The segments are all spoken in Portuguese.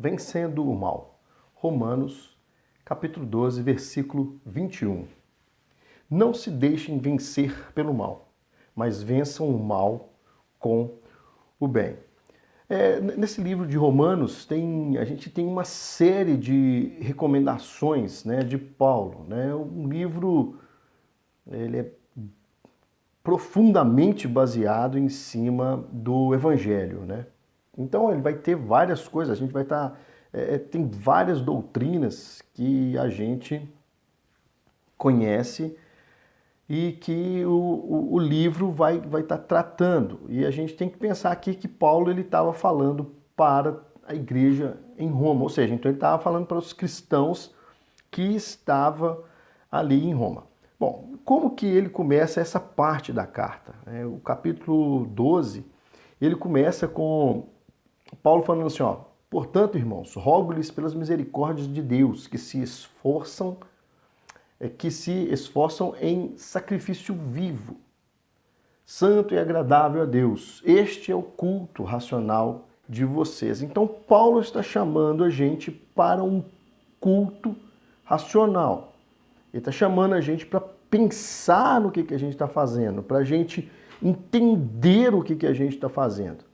Vencendo o mal. Romanos, capítulo 12, versículo 21. Não se deixem vencer pelo mal, mas vençam o mal com o bem. Nesse livro de Romanos, a gente tem uma série de recomendações, de Paulo. Um livro, ele é profundamente baseado em cima do Evangelho. Então ele vai ter várias coisas, a gente vai estar... tem várias doutrinas que a gente conhece e que o livro vai estar tratando. E a gente tem que pensar aqui que Paulo estava falando para a igreja em Roma, ou seja, então ele estava falando para os cristãos que estavam ali em Roma. Bom, como que ele começa essa parte da carta? O capítulo 12, ele começa com Paulo falando assim, portanto, irmãos, rogo-lhes pelas misericórdias de Deus que se esforçam em sacrifício vivo, santo e agradável a Deus. Este é o culto racional de vocês. Então, Paulo está chamando a gente para um culto racional. Ele está chamando a gente para pensar no que a gente está fazendo, para a gente entender o que a gente está fazendo.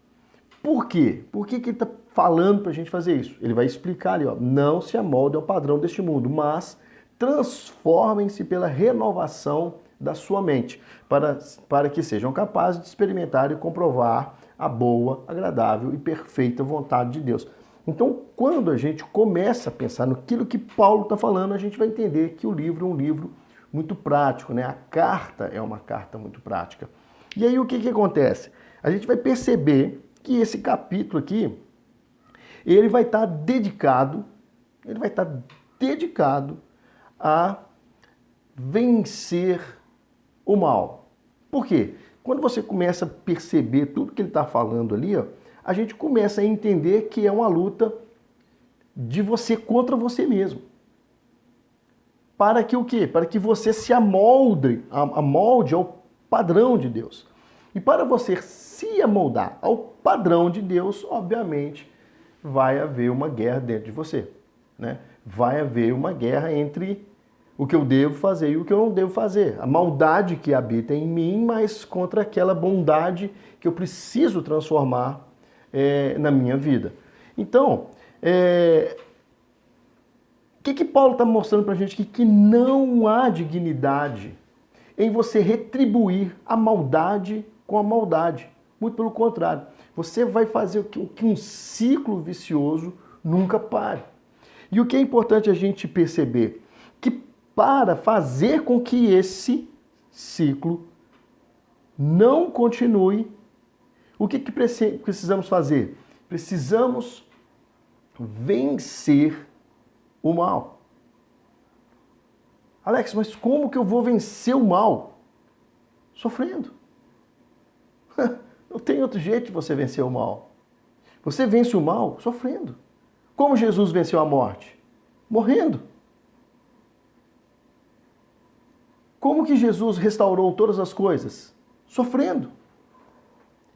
Por quê? Por que ele está falando para a gente fazer isso? Ele vai explicar ali, não se amoldem ao padrão deste mundo, mas transformem-se pela renovação da sua mente, para que sejam capazes de experimentar e comprovar a boa, agradável e perfeita vontade de Deus. Então, quando a gente começa a pensar naquilo que Paulo está falando, a gente vai entender que o livro é um livro muito prático, A carta é uma carta muito prática. E aí o que acontece? A gente vai perceber que esse capítulo aqui, ele vai estar dedicado a vencer o mal. Por quê? Quando você começa a perceber tudo que ele está falando ali, a gente começa a entender que é uma luta de você contra você mesmo. Para que o quê? Para que você se amolde ao padrão de Deus. E para você se amoldar ao padrão de Deus, obviamente, vai haver uma guerra dentro de você. Vai haver uma guerra entre o que eu devo fazer e o que eu não devo fazer. A maldade que habita em mim, mas contra aquela bondade que eu preciso transformar na minha vida. Então, o que Paulo está mostrando para a gente aqui? Que não há dignidade em você retribuir a maldade com a maldade. Muito pelo contrário. Você vai fazer que um ciclo vicioso nunca pare. E o que é importante a gente perceber? Que para fazer com que esse ciclo não continue, o que precisamos fazer? Precisamos vencer o mal. Alex, mas como que eu vou vencer o mal? Sofrendo. Não tem outro jeito de você vencer o mal. Você vence o mal sofrendo. Como Jesus venceu a morte? Morrendo. Como que Jesus restaurou todas as coisas? Sofrendo.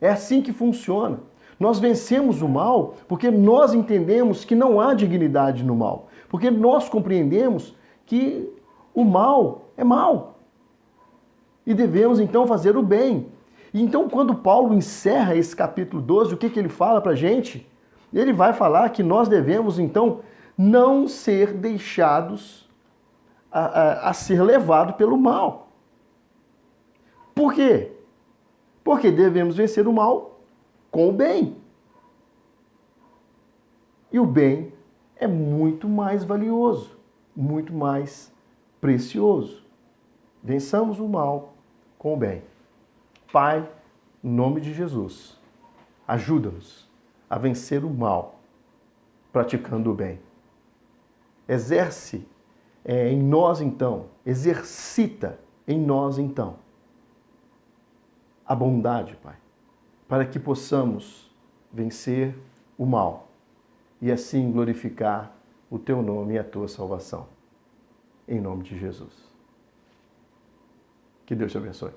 É assim que funciona. Nós vencemos o mal porque nós entendemos que não há dignidade no mal. Porque nós compreendemos que o mal é mal. E devemos então fazer o bem. Então, quando Paulo encerra esse capítulo 12, o que ele fala para a gente? Ele vai falar que nós devemos, então, não ser deixados a ser levados pelo mal. Por quê? Porque devemos vencer o mal com o bem. E o bem é muito mais valioso, muito mais precioso. Vençamos o mal com o bem. Pai, em nome de Jesus, ajuda-nos a vencer o mal praticando o bem. Exerce em nós então, exercita em nós então a bondade, Pai, para que possamos vencer o mal e assim glorificar o Teu nome e a Tua salvação. Em nome de Jesus. Que Deus te abençoe.